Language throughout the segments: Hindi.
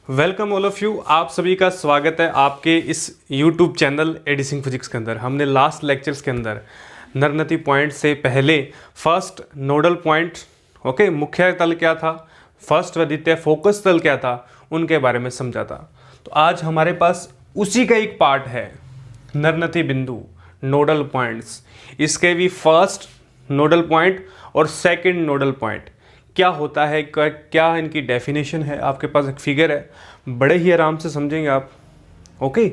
Welcome all of you. आप सभी का स्वागत है आपके इस YouTube चैनल एडिसिंग फिजिक्स के अंदर। हमने लास्ट लेक्चर्स के अंदर नरनती पॉइंट से पहले फर्स्ट नोडल पॉइंट, ओके, मुख्य तल क्या था, फर्स्ट व द्वितीय फोकस तल क्या था, उनके बारे में समझा था। तो आज हमारे पास उसी का एक पार्ट है, नरनती बिंदु, नोडल पॉइंट्स। इसके भी फर्स्ट नोडल पॉइंट और सेकंड नोडल पॉइंट क्या होता है, क्या इनकी डेफिनेशन है। आपके पास एक फिगर है, बड़े ही आराम से समझेंगे आप, ओके।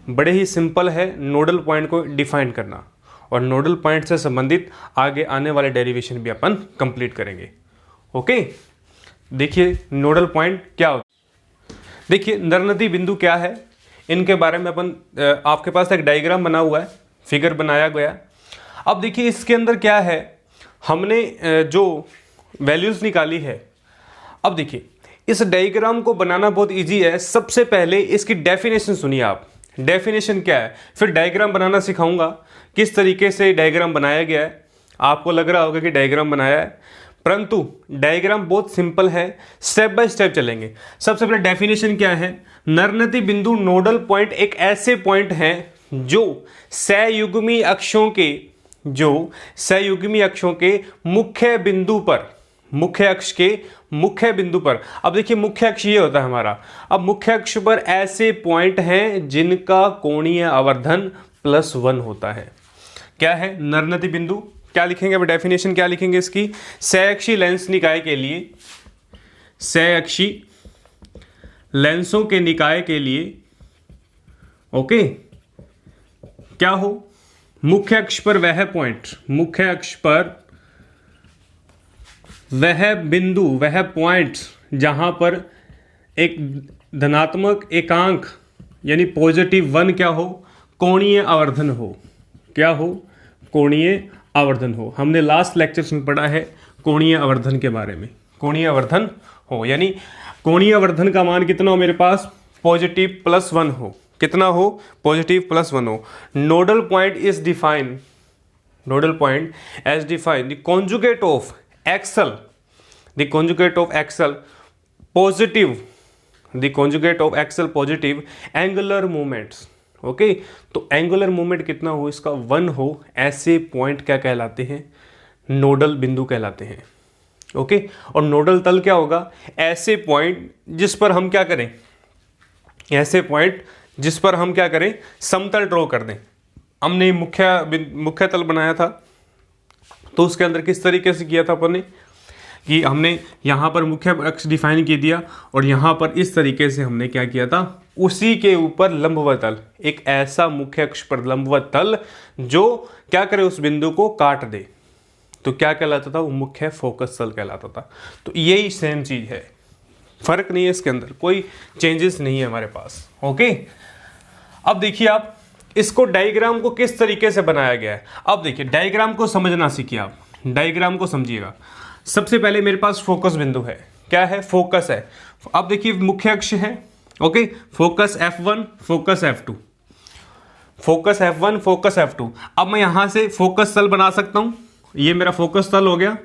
बड़े ही सिंपल है नोडल पॉइंट को डिफाइन करना, और नोडल पॉइंट से संबंधित आगे आने वाले डेरिवेशन भी अपन कंप्लीट करेंगे, ओके। देखिए नोडल पॉइंट क्या होता है। देखिए नरनती बिंदु क्या है, इनके बारे में अपन, आपके पास एक डायग्राम बना हुआ है, फिगर बनाया गया। अब देखिए इसके अंदर क्या है, हमने जो वैल्यूज निकाली है। अब देखिए इस डायग्राम को बनाना बहुत इजी है। सबसे पहले इसकी डेफिनेशन सुनिए आप, डेफिनेशन क्या है, फिर डायग्राम बनाना सिखाऊंगा किस तरीके से डायग्राम बनाया गया है। आपको लग रहा होगा कि डायग्राम बनाया है, परंतु डायग्राम बहुत सिंपल है, स्टेप बाय स्टेप चलेंगे। सबसे पहले डेफिनेशन क्या है, नरनती बिंदु नोडल पॉइंट एक ऐसे पॉइंट हैं जो सहयुग्मी अक्षों के मुख्य बिंदु पर, मुख्य अक्ष के मुख्य बिंदु पर। अब देखिए मुख्य अक्ष ये होता है हमारा। अब मुख्य अक्ष पर ऐसे पॉइंट हैं जिनका कोणीय आवर्धन +1 होता है। क्या है नरनती बिंदु, क्या लिखेंगे, अब डेफिनेशन क्या लिखेंगे इसकी, सहअक्षी लेंस निकाय के लिए, सहअक्षी लेंसों के निकाय के लिए, ओके, क्या हो, मुख्य अक्ष पर वह पॉइंट, मुख्य अक्ष पर वह बिंदु, वह पॉइंट जहां पर एक धनात्मक एकांक यानी +1 क्या हो, कोणीय आवर्धन हो। क्या हो, कोणीय आवर्धन हो। हमने लास्ट लेक्चर्स में पढ़ा है कोणीय आवर्धन के बारे में। कोणीय आवर्धन हो यानी कोणीय आवर्धन का मान कितना हो मेरे पास, +1 हो। कितना हो, +1 हो। Nodal point is defined, nodal point as defined the conjugate of axle, the conjugate of axle positive, the conjugate of axle positive angular moments, okay. तो एंगुलर मोमेंट कितना हो इसका, 1 हो। ऐसे पॉइंट क्या कहलाते हैं, नोडल बिंदु कहलाते हैं, ओके। और नोडल तल क्या होगा, ऐसे पॉइंट जिस पर हम क्या करें, ऐसे पॉइंट जिस पर हम क्या करें, समतल ड्रॉ कर दें। हमने मुख्य तल बनाया था, तो उसके अंदर किस तरीके से किया था अपन ने, कि हमने यहाँ पर मुख्य अक्ष डिफाइन कर दिया और यहाँ पर इस तरीके से हमने क्या किया था, उसी के ऊपर लंबवत तल, एक ऐसा मुख्य अक्ष पर लंबवत तल जो क्या करे, उस बिंदु को काट दे, तो क्या कहलाता था, वो मुख्य फोकस तल कहलाता था। तो यही सेम चीज है, फर्क नहीं है इसके अंदर, कोई चेंजेस नहीं है हमारे पास, ओके। अब देखिए आप इसको, डायग्राम को किस तरीके से बनाया गया है। अब देखिए डायग्राम को समझना सीखिए आप, डायग्राम को समझिएगा। सबसे पहले मेरे पास फोकस बिंदु है, क्या है, फोकस है। अब देखिए मुख्य अक्ष है, okay, focus F1, focus F2, focus F1, focus F2। अब मैं यहां से फोकस तल बना सकता हूं, ये मेरा फोकस तल हो गया।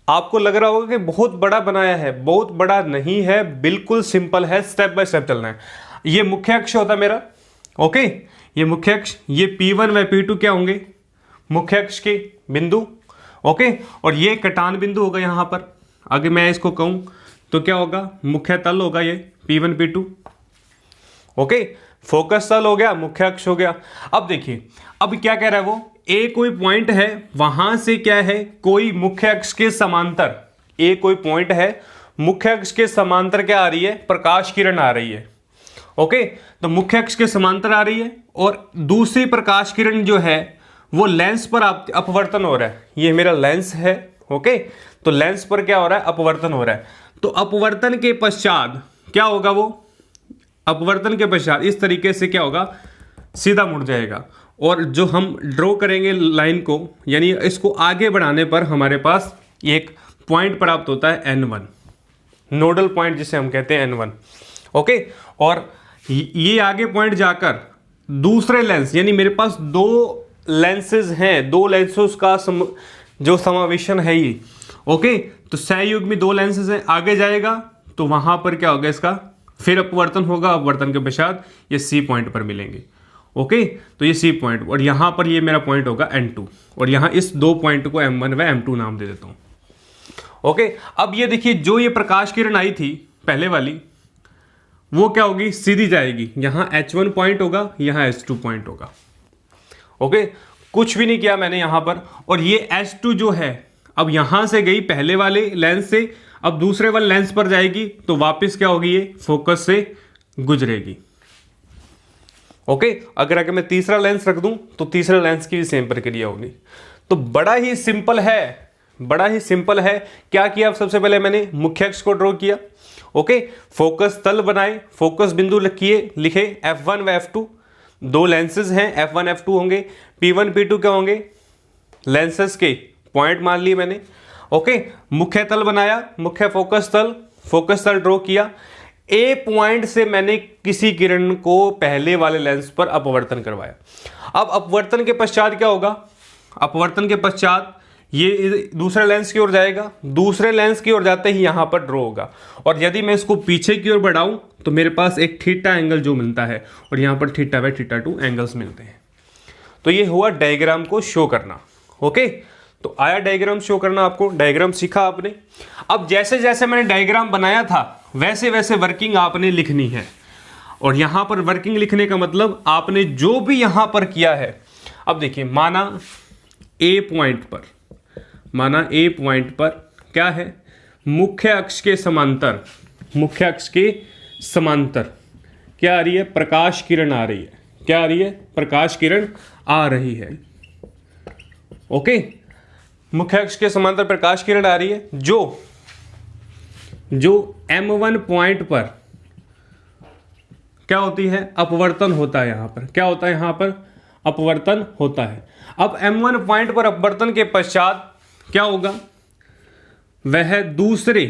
आपको लग रहा होगा कि बहुत बड़ा बनाया है, बहुत बड़ा नहीं है, बिल्कुल सिंपल है, स्टेप बाय स्टेप चलना है। ये मुख्य अक्ष होता मेरा, ओके, ये मुख्य अक्ष, ये P1 व P2 क्या होंगे, मुख्य अक्ष के बिंदु, ओके। और ये कटान बिंदु होगा यहाँ पर। अगर मैं इसको कहूं तो क्या होगा, मुख्य तल होगा ये P1 P2, ओके। फोकस तल हो गया, मुख्य अक्ष हो गया। अब देखिए अब क्या कह रहा है वो, ए कोई पॉइंट है, वहां से क्या है, कोई मुख्य अक्ष के समांतर, ए कोई पॉइंट है, मुख्य अक्ष के समांतर क्या आ रही है, प्रकाश किरण आ रही है, ओके। तो मुख्य अक्ष के समांतर आ रही है और दूसरी प्रकाश किरण जो है वो लेंस पर अपवर्तन हो रहा है। ये मेरा लेंस है, ओके। तो लेंस पर क्या हो रहा है, अपवर्तन हो रहा है। तो अपवर्तन के पश्चात क्या होगा, वो अपवर्तन के पश्चात इस तरीके से क्या होगा, सीधा मुड़ जाएगा। और जो हम ड्रॉ करेंगे लाइन को, यानी इसको आगे बढ़ाने पर हमारे पास एक पॉइंट प्राप्त होता है N1, नोडल पॉइंट जिसे हम कहते हैं N1, ओके। और ये आगे पॉइंट जाकर दूसरे लेंस, यानी मेरे पास 2 लेंसेज हैं, 2 लेंसेज का जो समावेशन है ये, ओके। तो सहयुग्मी 2 लेंसेज हैं, आगे जाएगा तो वहां पर क्या होगा इसका फिर अपवर्तन होगा, अपवर्तन के पश्चात ये सी पॉइंट पर मिलेंगे। ओके, तो ये सी पॉइंट और यहां पर ये मेरा पॉइंट होगा N2 और यहां इस दो पॉइंट को M1 व M2 नाम दे देता हूं। ओके, अब ये देखिए जो ये प्रकाश किरण आई थी पहले वाली वो क्या होगी, सीधी जाएगी, यहां H1 पॉइंट होगा, यहां H2 पॉइंट होगा। ओके, कुछ भी नहीं किया मैंने यहां पर, और ये H2 जो है अब यहां से गई पहले वाले लेंस से, अब दूसरे वाले लेंस पर जाएगी तो वापस क्या होगी, ये फोकस से गुजरेगी। ओके, अगर मैं तीसरा लेंस रख दूं तो तीसरे लेंस की भी सेम प्रक्रिया होगी। तो बड़ा ही सिंपल है, बड़ा ही सिंपल है। क्या किया, अब सबसे पहले मैंने मुख्य अक्ष को ड्रॉ किया। ओके, फोकस तल बनाए, फोकस बिंदु लिखे F1 व F2, दो लेंसेज हैं F1 F2 होंगे, P1 P2 क्या होंगे, लेंसेज के पॉइंट मान लिए मैंने। ओके, मुख्य तल बनाया, मुख्य फोकस तल ड्रॉ किया। ए पॉइंट से मैंने किसी किरण को पहले वाले लेंस पर अपवर्तन करवाया। अब अपवर्तन के पश्चात क्या होगा, अपवर्तन के पश्चात ये दूसरे लेंस की ओर जाएगा, दूसरे लेंस की ओर जाते ही यहां पर ड्रॉ होगा, और यदि मैं इसको पीछे की ओर बढ़ाऊं तो मेरे पास एक थीटा एंगल जो मिलता है और यहां पर थीटा व थीटा 2 एंगल्स मिलते हैं। तो ये हुआ डायग्राम को शो करना। ओके, तो आया डायग्राम शो करना, आपको डायग्राम सीखा आपने। अब जैसे जैसे मैंने डायग्राम बनाया था वैसे वैसे वर्किंग आपने लिखनी है, और यहां पर वर्किंग लिखने का मतलब आपने जो भी यहां पर किया है। अब देखिए, माना ए पॉइंट पर क्या है, मुख्य अक्ष के समांतर, मुख्य अक्ष के समांतर क्या आ रही है, प्रकाश किरण आ रही है। क्या आ रही है, प्रकाश किरण आ रही है। ओके, मुख्य अक्ष के समांतर प्रकाश किरण आ रही है, जो M1 पॉइंट पर क्या होती है, अपवर्तन होता है। यहां पर क्या होता है, यहां पर अपवर्तन होता है। अब M1 पॉइंट पर अपवर्तन के पश्चात क्या होगा, वह दूसरे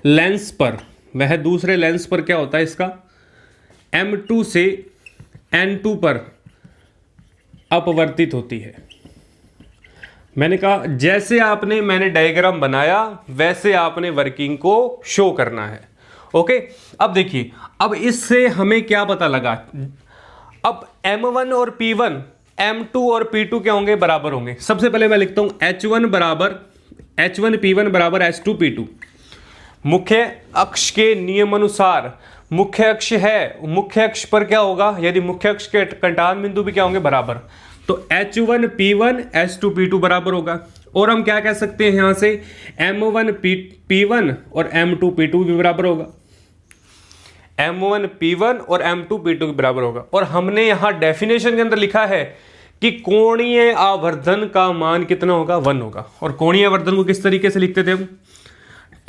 लेंस पर क्या होता है, इसका M2 से N2 पर अपवर्तित होती है। मैंने कहा जैसे मैंने डायग्राम बनाया वैसे आपने वर्किंग को शो करना है। ओके, अब देखिए, अब इससे हमें क्या पता लगा, अब M1 और P1, M2 और P2 क्या होंगे, बराबर होंगे। सबसे पहले मैं लिखता हूं H1 P1 बराबर H2 P2। मुख्य अक्ष के नियम अनुसार मुख्य अक्ष है, मुख्य अक्ष पर क्या होगा, यदि मुख्य अक्ष के कंटान बिंदु भी क्या होंगे, बराबर, तो H1 P1 H2 P2 बराबर होगा। और हम क्या कह सकते हैं यहां से, M1 P1 और M2 P2 भी बराबर होगा, M1 P1 और M2 P2 के बराबर होगा। और हमने यहां डेफिनेशन के अंदर लिखा है कि कोणीय आवर्धन का मान कितना होगा, 1 होगा। और कोणीय आवर्धन को किस तरीके से लिखते थे हम,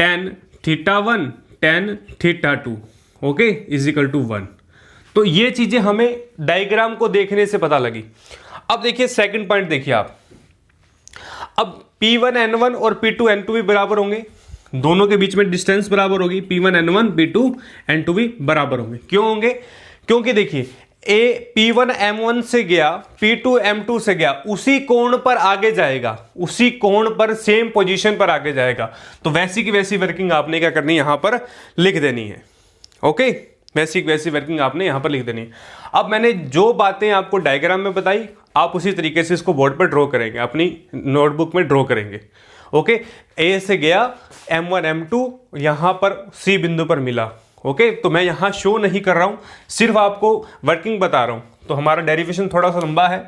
tan θ1 tan θ2 okay is equal to 1। तो ये चीजें हमें डायग्राम को देखने से पता लगी। अब देखिए सेकंड पॉइंट देखिए आप, अब P1 N1 और P2 N2 भी बराबर होंगे, दोनों के बीच में डिस्टेंस बराबर होगी, P1 N1 P2 N2 भी बराबर होंगे। क्यों होंगे, क्योंकि देखिए P1 M1 से गया, P2 M2 से गया, उसी कोण पर आगे जाएगा, उसी कोण पर सेम पोजीशन पर आगे जाएगा। तो वैसी की वैसी वर्किंग आपने क्या करनी है, यहां पर लिख देनी है। ओके, वैसी की वैसी वर्किंग आपने यहां पर लिख देनी है। अब मैंने जो बातें आपको डायग्राम में बताई, आप उसी तरीके से इसको बोर्ड पर ड्रॉ करेंगे, अपनी नोटबुक में ड्रॉ करेंगे। ओके, ए से गया M1 M2, यहां पर सी बिंदु पर मिला। ओके, तो मैं यहां शो नहीं कर रहा हूं, सिर्फ आपको वर्किंग बता रहा हूं। तो हमारा डेरिवेशन थोड़ा सा लंबा है,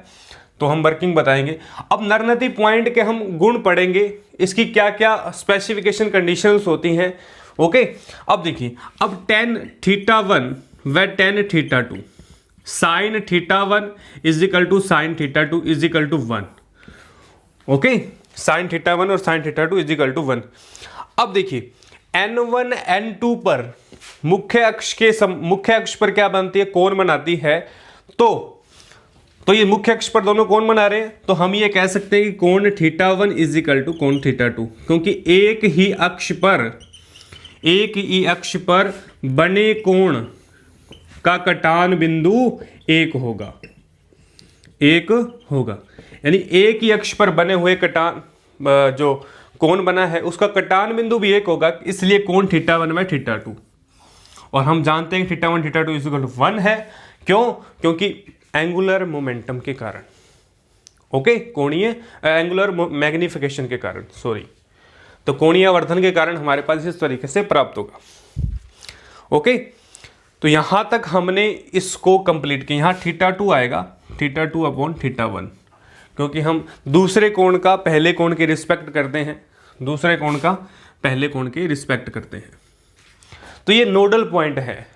तो हम वर्किंग बताएंगे। अब नरनती पॉइंट के हम गुण पढ़ेंगे, इसकी क्या क्या स्पेसिफिकेशन कंडीशंस होती हैं। ओके, अब देखिए, अब tan θ1 व tan θ2, sin θ1 is equal to sin θ2 is equal to 1। Okay, sin θ1 और sin θ2 इज इक्वल टू 1। अब देखिए N1 N2 पर मुख्य अक्ष पर क्या बनती है, कोण बनाती है। तो ये मुख्य अक्ष पर दोनों कोण बना रहे हैं, तो हम ये कह सकते हैं कि कोण θ1 इज इक्वल टू कोण θ2, क्योंकि एक ही अक्ष पर बने कोण का कटान बिंदु एक होगा, यानी एक ही अक्ष पर बने हुए कटान जो कोण बना है उसका कटान बिंदु भी एक होगा, इसलिए कोण θ1 बाय θ2। और हम जानते हैं θ1 θ2 इक्वल टू 1 है। क्यों? क्योंकि एंगुलर मोमेंटम के कारण, ओके, कोणीय एंगुलर मैग्निफिकेशन के कारण, सॉरी, तो कोणीय आवर्धन के कारण हमारे पास इस तरीके से प्राप्त होगा। ओके, तो यहां तक हमने इसको कंप्लीट किया। यहां θ2 आएगा, θ2 अपॉन θ1, क्योंकि हम दूसरे कोण का पहले कोण के रिस्पेक्ट करते हैं, दूसरे कोण का पहले कोण के रिस्पेक्ट करते हैं। तो ये नोडल पॉइंट है।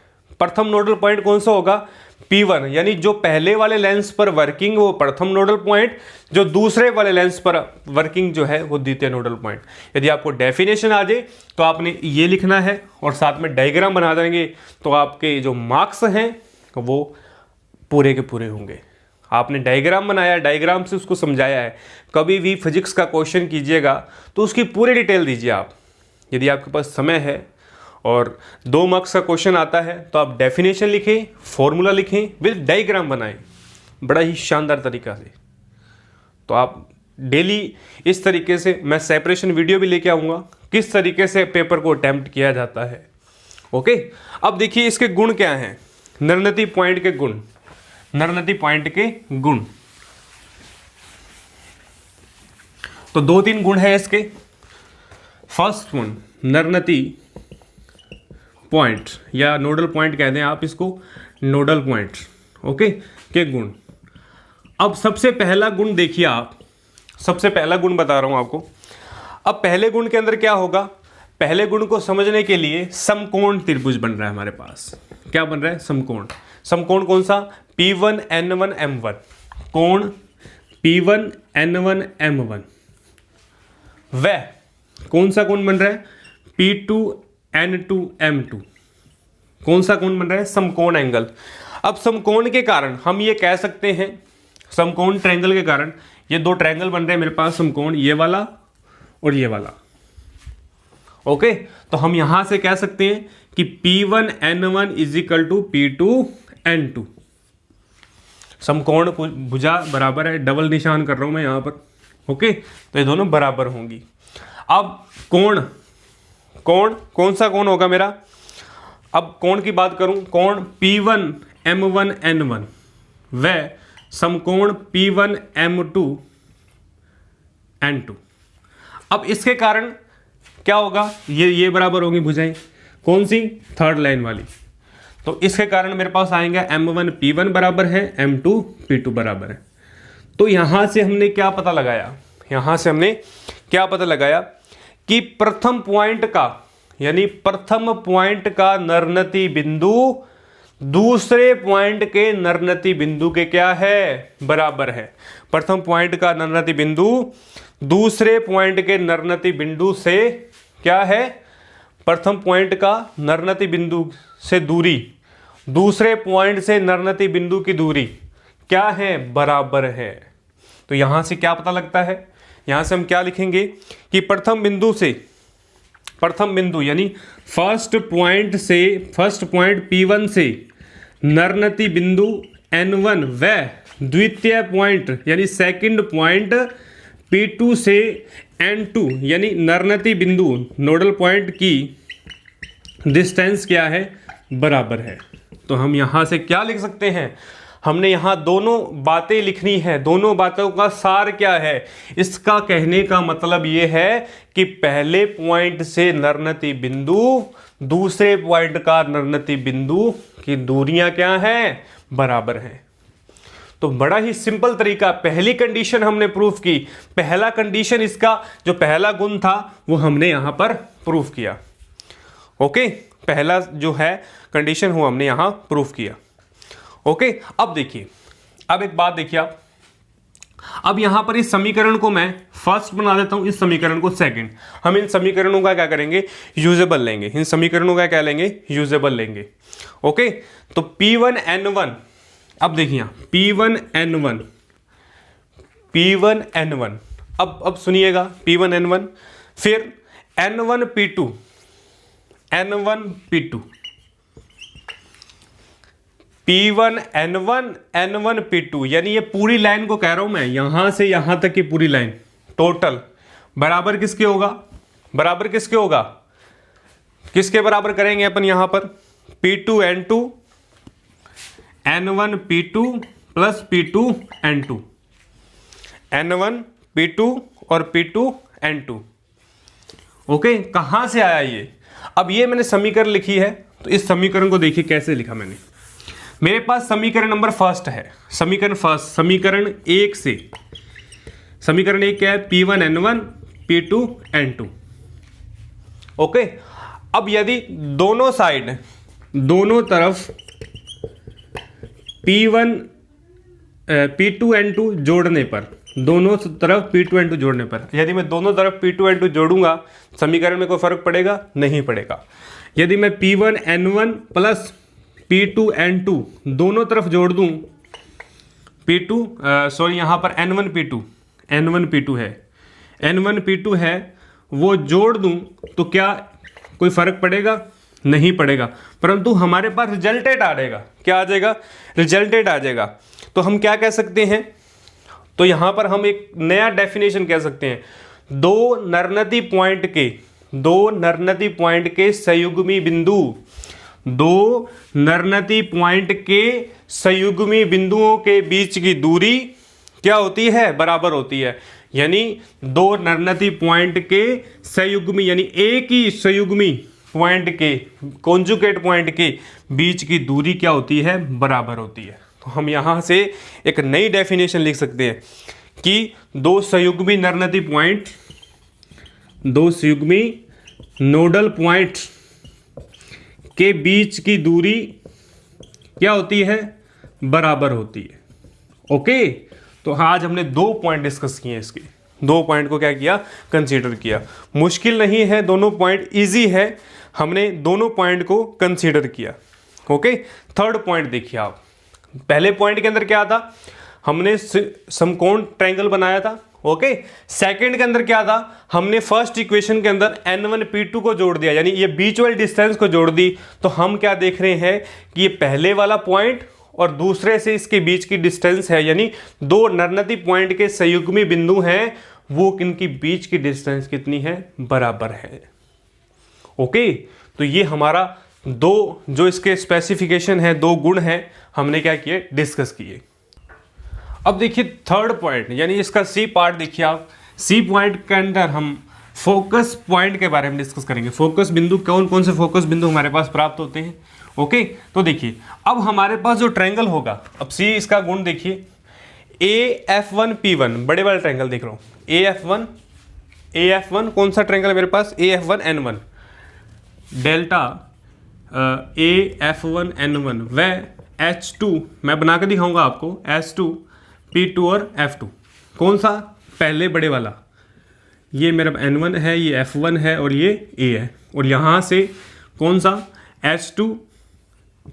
प्रथम नोडल पॉइंट कौन सा होगा? P1, यानी जो पहले वाले लेंस पर वर्किंग वो प्रथम नोडल पॉइंट, जो दूसरे वाले लेंस पर वर्किंग जो है वो द्वितीय नोडल पॉइंट। यदि आपको डेफिनेशन आ जाए तो आपने ये लिखना है और साथ में डायग्राम बना देंगे, तो आपके जो मार्क्स हैं वो पूरे के पूरे होंगे। आपने डायग्राम बनाया, डायग्राम से उसको समझाया है। कभी भी फिजिक्स का क्वेश्चन कीजिएगा तो उसकी पूरी डिटेल दीजिए आप। यदि आपके पास समय है और 2 मार्क्स का क्वेश्चन आता है तो आप डेफिनेशन लिखें, फॉर्मूला लिखें, विद डायग्राम बनाएं, बड़ा ही शानदार तरीका से। तो आप डेली इस तरीके से, मैं सेपरेशन वीडियो भी लेके आऊँगा किस तरीके से पेपर को अटेम्प्ट किया जाता है। ओके, अब देखिए इसके गुण क्या हैं, नरनती पॉइंट के गुण, नरनती पॉइंट के गुण। तो 2-3 गुण है इसके। फर्स्ट गुण, नरनती पॉइंट या नोडल पॉइंट कहते हैं आप इसको, नोडल पॉइंट, ओके, के गुण। अब सबसे पहला गुण देखिए आप, सबसे पहला गुण बता रहा हूं आपको। अब पहले गुण के अंदर क्या होगा? पहले गुण को समझने के लिए समकोण त्रिभुज बन रहा है हमारे पास। क्या बन रहा है? समकोण। समकोण कौन सा? P1 N1 M1, कोण P1 N1 M1। वह कौन सा कोण बन रहा है? P2 N2 M2। कौन सा कोण बन रहा है? समकोण एंगल। अब समकोण के कारण हम ये कह सकते हैं, समकोण ट्रायंगल के कारण ये 2 ट्रायंगल बन रहे हैं मेरे पास, समकोण, ये वाला और ये वाला। ओके, तो हम यहां से कह सकते हैं कि P1 N1 is equal to P2 N2। समकोण भुजा बराबर है, डबल निशान कर रहा हूं मैं यहां पर। ओके, तो ये दोनों बराबर होंगी। अब कोण, कोण कौन सा कोण होगा मेरा? अब कोण की बात करूं, कोण P1 M1 N1 व समकोण P1 M2 N2। अब इसके कारण क्या होगा? ये बराबर होंगी भुजाएं, कौन सी? थर्ड लाइन वाली। तो इसके कारण मेरे पास आएंगे M1 P1 बराबर है, M2 P2 बराबर है। तो यहां से हमने क्या पता लगाया? यहां से हमने क्या पता लगाया कि प्रथम पॉइंट का, यानी प्रथम पॉइंट का नरनती बिंदु दूसरे पॉइंट के नरनती बिंदु के क्या है? बराबर है। प्रथम पॉइंट का नरनती बिंदु दूसरे पॉइंट के नरनती बिंदु से क्या है? प्रथम पॉइंट का नरनती बिंदु से दूरी, दूसरे पॉइंट से नरनती बिंदु की दूरी क्या है? बराबर है। तो यहां से क्या पता लगता है? यहां से हम क्या लिखेंगे कि प्रथम बिंदु से, प्रथम बिंदु यानी फर्स्ट पॉइंट से, फर्स्ट पॉइंट P1 से नरनती बिंदु N1 व द्वितीय पॉइंट यानी सेकंड पॉइंट P2 से N2 यानी नरनती बिंदु नोडल पॉइंट की डिस्टेंस क्या है? बराबर है। तो हम यहां से क्या लिख सकते हैं? हमने यहां दोनों बातें लिखनी है। दोनों बातों का सार क्या है? इसका कहने का मतलब यह है कि पहले पॉइंट से नरनती बिंदु दूसरे पॉइंट का नरनती बिंदु की दूरियां क्या हैं? बराबर हैं। तो बड़ा ही सिंपल तरीका, पहली कंडीशन हमने प्रूफ की। पहला कंडीशन इसका जो पहला गुण था वो हमने यहां पर प्रूफ किया। ओके, पहला जो है कंडीशन वो हमने यहां प्रूफ किया। ओके, अब देखिए, अब एक बात देखिए आप, अब यहां पर इस समीकरण को मैं फर्स्ट बना देता हूं, इस समीकरण को सेकंड। हम इन समीकरणों का क्या करेंगे? यूजेबल लेंगे। इन समीकरणों का क्या लेंगे? यूजेबल लेंगे। ओके, तो P1 N1, अब देखिए P1 N1, P1 N1, अब सुनिएगा P1 N1, फिर N1 P2, N1 P2, P1 N1 N1 P2, यानी ये पूरी लाइन को कह रहा हूं मैं, यहां से यहां तक की पूरी लाइन टोटल बराबर किसके होगा, बराबर किसके होगा, किसके बराबर करेंगे अपन यहां पर, P2 N2 N1 P2 plus P2 N2, N1 P2 और P2 N2। ओके, कहां से आया ये, अब ये मैंने समीकरण लिखी है, तो इस समीकरण को देखिए कैसे लिखा मैंने। मेरे पास समीकरण नंबर फर्स्ट है, समीकरण फर्स्ट, समीकरण एक से, समीकरण एक क्या है, P1 N1 P2 N2। Okay, अब यदि दोनों साइड, दोनों तरफ P2 N2 जोड़ने पर, दोनों तरफ P2 N2 जोड़ने पर, यदि मैं दोनों तरफ P2 N2 जोड़ूंगा समीकरण में कोई फर्क पड़ेगा, नहीं पड़ेगा। यदि मैं P1 N1 plus P2 N2 दोनों तरफ जोड़ दूं, यहां पर N1 P2 है, N1 P2 है, वो जोड़ दूं तो क्या कोई फर्क पड़ेगा, नहीं पड़ेगा, परंतु हमारे पास रिजल्टेड आ जाएगा, क्या आ जाएगा, रिजल्टेड आ जाएगा। तो हम क्या कह सकते हैं, तो यहां पर हम एक नया डेफिनेशन कह सकते हैं, दो नरनती पॉइंट के संयुग्मी बिंदु, दो नरनती पॉइंट के संयुग्मी बिंदुओं के बीच की दूरी क्या होती है, बराबर होती है। यानी दो नरनती पॉइंट के संयुग्मी, यानी एक ही संयुग्मी पॉइंट के, कॉन्जुगेट पॉइंट के बीच की दूरी क्या होती है, बराबर होती है। तो हम यहां से एक नई डेफिनेशन लिख सकते हैं कि दो संयुग्मी नरनती पॉइंट, दो संयुग्मी नोडल पॉइंट के बीच की दूरी क्या होती है, बराबर होती है। ओके, तो आज हमने दो पॉइंट डिस्कस किए, इसके दो पॉइंट को क्या किया, कंसीडर किया। मुश्किल नहीं है, दोनों पॉइंट इजी है, हमने दोनों पॉइंट को कंसीडर किया। ओके, थर्ड पॉइंट देखिए आप, पहले पॉइंट के अंदर क्या था, हमने समकोण ट्रायंगल बनाया था। ओके, सेकंड के अंदर क्या था, हमने फर्स्ट इक्वेशन के अंदर N1 P2 को जोड़ दिया, यानी ये बीच वाली डिस्टेंस को जोड़ दी। तो हम क्या देख रहे हैं कि ये पहले वाला पॉइंट और दूसरे से इसके बीच की डिस्टेंस है, यानी दो नरनती पॉइंट के संयुग्मी बिंदु हैं, वो इनकी बीच की डिस्टेंस कितनी है, बराबर है। ओके, तो ये हमारा दो जो इसके स्पेसिफिकेशन है, दो गुण हैं, हमने क्या किए, डिस्कस किए। अब देखिए थर्ड पॉइंट, यानी इसका सी पार्ट देखिए आप, सी पॉइंट के अंदर हम फोकस पॉइंट के बारे में डिस्कस करेंगे। फोकस बिंदु, कौन कौन से फोकस बिंदु हमारे पास प्राप्त होते हैं। ओके, तो देखिए अब हमारे पास जो ट्रायंगल होगा, अब सी इसका गुण देखिए, AF1 P1, बड़े वाले ट्रायंगल देख रहा हूं, AF1 कौन सा ट्रायंगल है मेरे पास, AF1 N1, delta AF1 N1 व H2, मैं बना के दिखाऊंगा आपको, H2 P2 और F2, कौन सा, पहले बड़े वाला, ये मेरा N1 है, ये F1 है और ये A है, और यहां से कौन सा, H2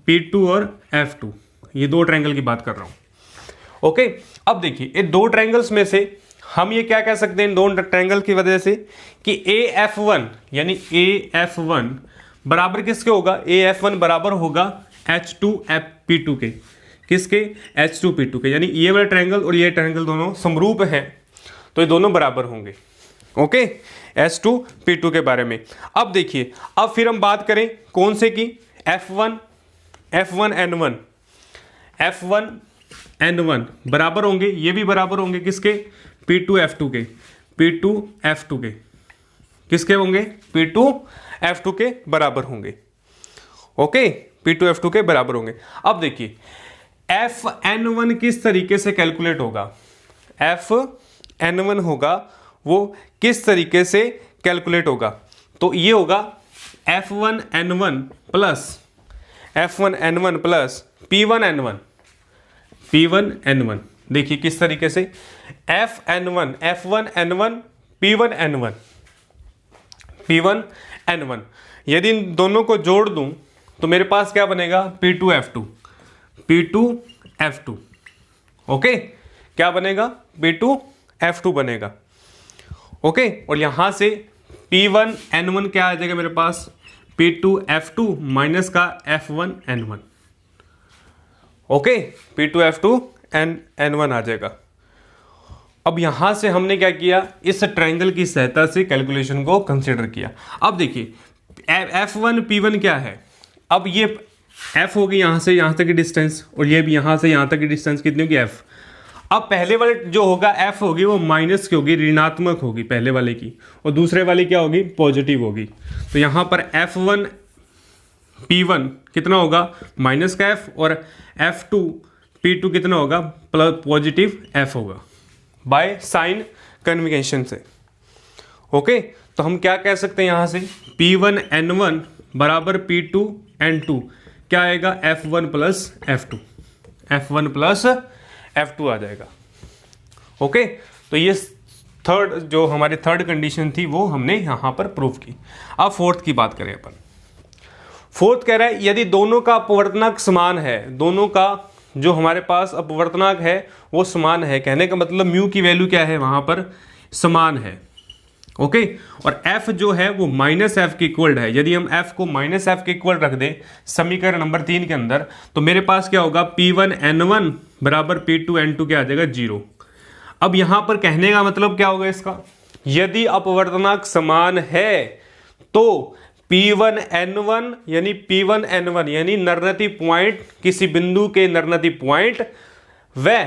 P2 और F2, ये दो ट्रायंगल की बात कर रहा हूं। ओके, अब देखिए ये दो ट्रायंगल्स में से हम ये क्या कह सकते हैं, इन दोनों ट्रायंगल की वजह से, कि AF1 यानी AF1 बराबर किसके होगा, AF1 बराबर होगा H2 P2 के, किसके, H2 P2 के, यानी ये वाला ट्रायंगल और ये ट्रायंगल दोनों समरूप हैं, तो ये दोनों बराबर होंगे। ओके, H2 P2 के बारे में। अब देखिए, अब फिर हम बात करें कौन से की, F1 N1 बराबर होंगे, ये भी बराबर होंगे किसके, P2 F2 के, किसके होंगे, P2 F2 के बराबर होंगे। ओके, P2 F2 के बराबर होंगे। अब देखिए Fn1 किस तरीके से कैलकुलेट होगा, Fn1 होगा वो किस तरीके से कैलकुलेट होगा, तो ये होगा F1N1 प्लस P1N1, देखिए किस तरीके से, F1N1 P1N1, यदि इन दोनों को जोड़ दूं तो मेरे पास क्या बनेगा, P2 F2। ओके, क्या बनेगा, P2 F2 बनेगा। ओके, और यहां से P1N1 क्या आ जाएगा मेरे पास, P2 F2 माइनस का F1N1। Okay, P2 F2 N1 आ जाएगा। अब यहां से हमने क्या किया, इस ट्रायंगल की सहायता से कैलकुलेशन को कंसिडर किया। अब देखिए F1 P1 क्या है, अब ये F होगी यहां से यहां तक की डिस्टेंस, और ये भी यहां से यहां तक की डिस्टेंस कितनी होगी F। अब पहले वाले जो होगा F होगी वो माइनस की होगी, ऋणात्मक होगी पहले वाले की, और दूसरे वाली क्या होगी, पॉजिटिव होगी। तो यहां पर F1 P1 कितना होगा, माइनस का F, और F2 P2 कितना होगा, प्लस पॉजिटिव F होगा, बाय साइन कन्वेंशन से। ओके, तो हम क्या कह सकते हैं यहां से, P1 N1 बराबर P2 N2 क्या आएगा, F1 plus F2, F1 plus F2 आ जाएगा। ओके, तो ये थर्ड जो हमारी थर्ड कंडीशन थी वो हमने यहां पर प्रूव की। अब फोर्थ की बात करें अपन। फोर्थ कह रहा है यदि दोनों का अपवर्तनांक समान है, दोनों का जो हमारे पास अपवर्तनांक है वो समान है, कहने का मतलब म्यू की वैल्यू क्या है वहां पर, समान है। ओके, और f जो है वो माइनस एफ के इक्वल है। यदि हम f को माइनस एफ के इक्वल रख दें समीकरण नंबर 3 के अंदर, तो मेरे पास क्या होगा, P1 N1 बराबर P2 N2 क्या आ जाएगा, 0। अब यहां पर कहने का मतलब क्या होगा इसका, यदि अपवर्तनांक समान है तो P1 N1 यानी नरनती पॉइंट, किसी बिंदु के नरनती पॉइंट व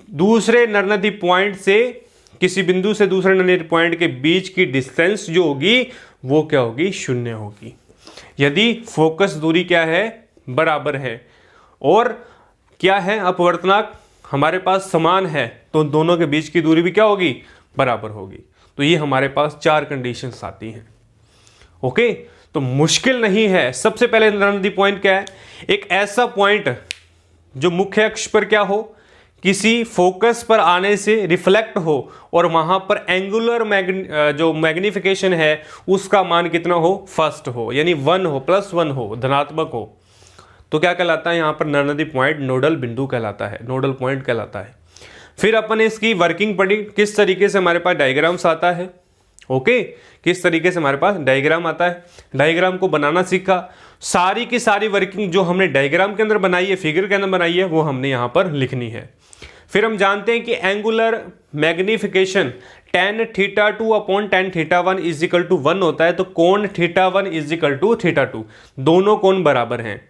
दूसरे नरनती पॉइंट से किसी बिंदु से दूसरे नरनती पॉइंट के बीच की डिस्टेंस जो होगी वो क्या होगी, शून्य होगी। यदि फोकस दूरी क्या है, बराबर है, और क्या है, अपवर्तनांक हमारे पास समान है, तो दोनों के बीच की दूरी भी क्या होगी, बराबर होगी। तो ये हमारे पास 4 कंडीशंस आती हैं। ओके, तो मुश्किल नहीं है। सबसे पहले नरनती पॉइंट क्या है, एक ऐसा पॉइंट जो मुख्य अक्ष पर क्या हो, किसी फोकस पर आने से रिफ्लेक्ट हो, और वहां पर एंगुलर जो मैग्निफिकेशन है उसका मान कितना हो, फर्स्ट हो, यानी 1 हो, +1 हो, धनात्मक हो, तो क्या कहलाता है यहां पर नरनती पॉइंट, नोडल बिंदु कहलाता है, नोडल पॉइंट कहलाता है। फिर अपन इसकी वर्किंग पढ़ी, किस तरीके से हमारे पास डायग्राम्स आता है। ओके, किस तरीके से हमारे पास डायग्राम आता है, डायग्राम को बनाना सीखा। सारी की सारी वर्किंग जो हमने डायग्राम के अंदर बनाई है, फिगर के अंदर बनाई है, वो हमने यहां पर लिखनी है। फिर हम जानते हैं कि angular magnification tan θ2 upon tan θ1 is equal to 1 होता है, तो कोण θ1 इज इक्वल टू θ2, दोनों कोण बराबर हैं।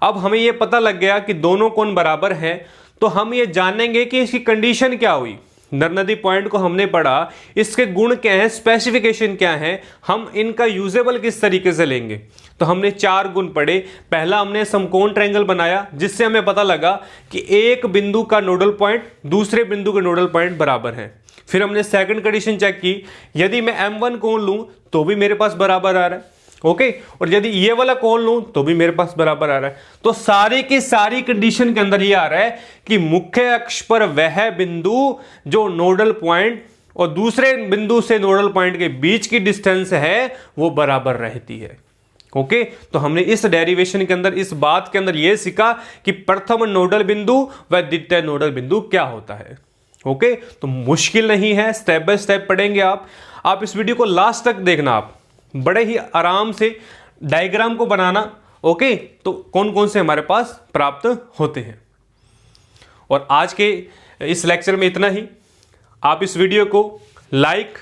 अब हमें यह पता लग गया कि दोनों कोण बराबर हैं, तो हम ये जानेंगे कि इसकी कंडीशन क्या हुई। नरनती पॉइंट को हमने पढ़ा, इसके गुण क्या हैं, स्पेसिफिकेशन क्या है, हम इनका यूजेबल किस तरीके से लेंगे। तो हमने 4 गुण पढ़े। पहला हमने समकोण ट्रायंगल बनाया, जिससे हमें पता लगा कि एक बिंदु का नोडल पॉइंट दूसरे बिंदु के नोडल पॉइंट बराबर है। फिर हमने सेकंड कंडीशन चेक की, यदि मैं M1 कोण लूं तो भी मेरे पास बराबर आ रहा है। ओके, और यदि ये वाला कोण लूं तो भी मेरे पास बराबर आ रहा है। तो सारी की सारी कंडीशन के अंदर ये आ रहा है कि मुख्य अक्ष पर वह बिंदु जो नोडल पॉइंट और दूसरे बिंदु से नोडल पॉइंट के बीच की डिस्टेंस है वो बराबर रहती है। ओके, तो हमने इस डेरिवेशन के अंदर, इस बात के अंदर यह सीखा कि प्रथम नोडल बिंदु व द्वितीय नोडल बिंदु क्या होता है। ओके, तो मुश्किल नहीं है, स्टेप बाय स्टेप पढ़ेंगे आप इस वीडियो को लास्ट तक देखना, आप बड़े ही आराम से डायग्राम को बनाना। ओके, तो कौन कौन से हमारे पास प्राप्त होते हैं। और आज के इस लेक्चर में इतना ही। आप इस वीडियो को लाइक,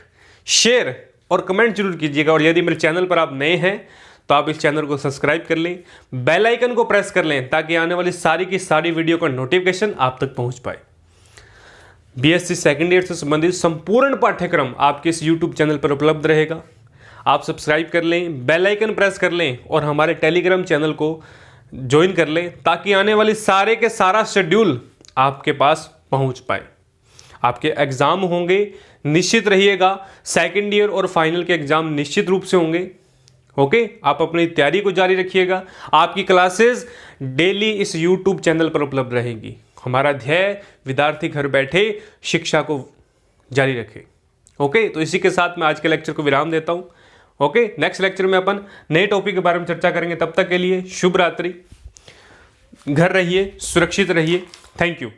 शेयर और कमेंट जरूर कीजिएगा, और यदि मेरे चैनल पर आप नए हैं तो आप इस चैनल को सब्सक्राइब कर लें, बेल आइकन को प्रेस कर लें, ताकि आने वाली सारी की सारी वीडियो का नोटिफिकेशन आप तक पहुंच पाए। बीएससी सेकंड ईयर से संबंधित संपूर्ण पाठ्यक्रम आपके इस यूट्यूब चैनल पर उपलब्ध रहेगा। आप सब्सक्राइब कर लें, बेल आइकन प्रेस कर लें, और हमारे टेलीग्राम चैनल को ज्वाइन कर लें, ताकि आने वाली सारे के सारा शेड्यूल आपके पास पहुंच पाए। आपके एग्जाम होंगे, निश्चित रहिएगा, सेकंड ईयर और फाइनल के एग्जाम निश्चित रूप से होंगे। ओके, आप अपनी तैयारी को जारी रखिएगा। आपकी क्लासेस डेली इस यूट्यूब चैनल पर उपलब्ध रहेंगी। हमारा ध्येय विद्यार्थी घर बैठे शिक्षा को जारी रखे। ओके, तो इसी के साथ मैं आज के लेक्चर को विराम देता हूं। ओके, नेक्स्ट लेक्चर में अपन नए टॉपिक के बारे में चर्चा करेंगे। तब तक के लिए शुभ रात्रि, घर रहिए, सुरक्षित रहिए। Thank you.